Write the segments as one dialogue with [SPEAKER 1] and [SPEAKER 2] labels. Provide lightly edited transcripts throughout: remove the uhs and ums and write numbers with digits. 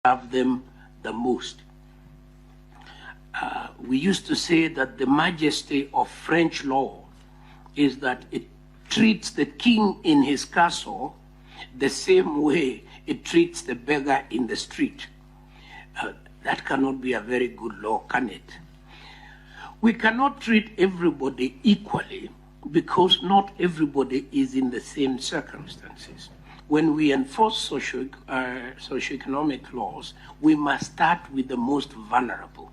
[SPEAKER 1] have them the most. We used to say that the majesty of French law is that it treats the king in his castle the same way it treats the beggar in the street. That cannot be a very good law, can it? We cannot treat everybody equally because not everybody is in the same circumstances. When we enforce socioeconomic laws, we must start with the most vulnerable,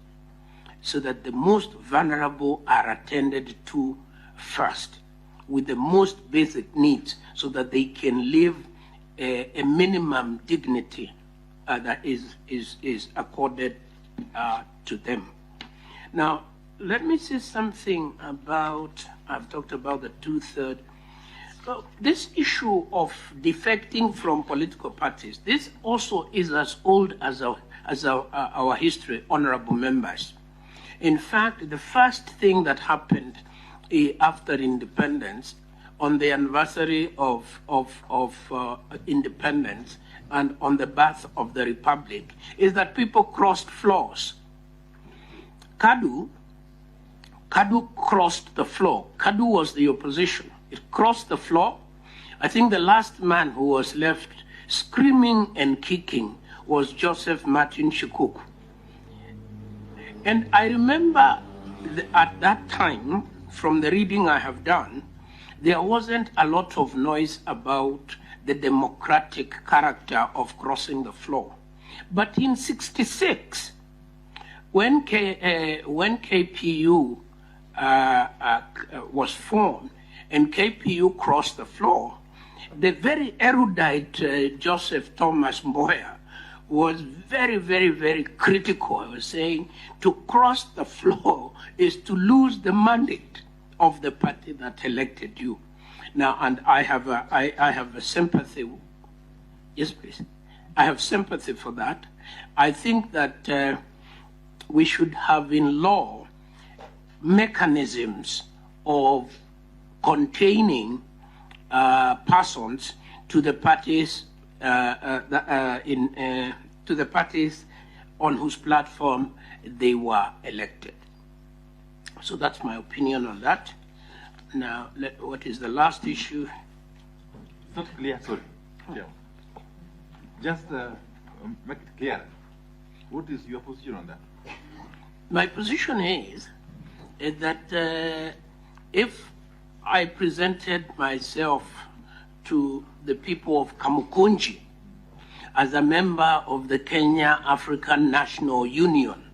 [SPEAKER 1] so that the most vulnerable are attended to first, with the most basic needs, so that they can live a minimum dignity that is accorded to them. Now, let me say something about, I've talked about the two-thirds. This issue of defecting from political parties, this also is as old as our history, honorable members. In fact, the first thing that happened after independence, on the anniversary of independence and on the birth of the Republic, is that people crossed floors. Kadu crossed the floor. Kadu was the opposition. It crossed the floor. I think the last man who was left screaming and kicking was Joseph Martin Shikuku. And I remember at that time, from the reading I have done, there wasn't a lot of noise about the democratic character of crossing the floor. But in '66, when KPU was formed and KPU crossed the floor, the very erudite Joseph Thomas Mboya was very, very, very critical. He was saying to cross the floor is to lose the mandate of the party that elected you. Now, and I have a sympathy. Yes, please. I have sympathy for that. I think that we should have in law mechanisms of containing persons to the parties to the parties on whose platform they were elected. So that's my opinion on that. Now, what is the last issue?
[SPEAKER 2] It's not clear, sorry. Yeah. Just make it clear. What is your position on that?
[SPEAKER 1] My position is that if I presented myself to the people of Kamukunji as a member of the Kenya African National Union,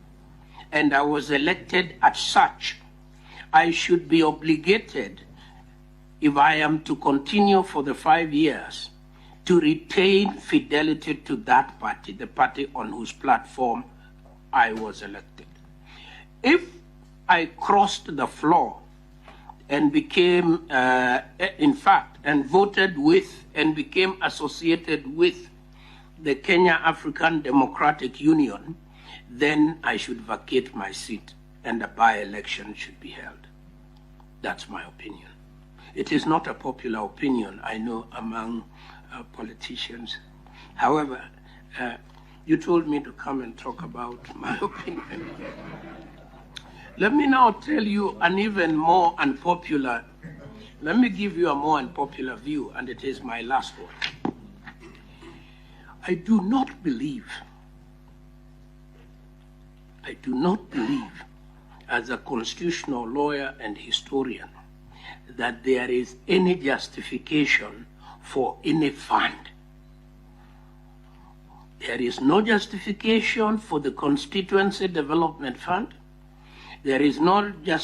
[SPEAKER 1] and I was elected as such, I should be obligated, if I am to continue for the 5 years, to retain fidelity to that party, the party on whose platform I was elected. If I crossed the floor and became, in fact, and voted with and became associated with the Kenya African Democratic Union, then I should vacate my seat and a by-election should be held. That's my opinion. It is not a popular opinion, I know, among politicians. However, you told me to come and talk about my opinion. Let me now tell you an even more unpopular, let me give you a more unpopular view, and it is my last one. I do not believe, as a constitutional lawyer and historian, that there is any justification for any fund. There is no justification for the Constituency Development Fund. There is no justification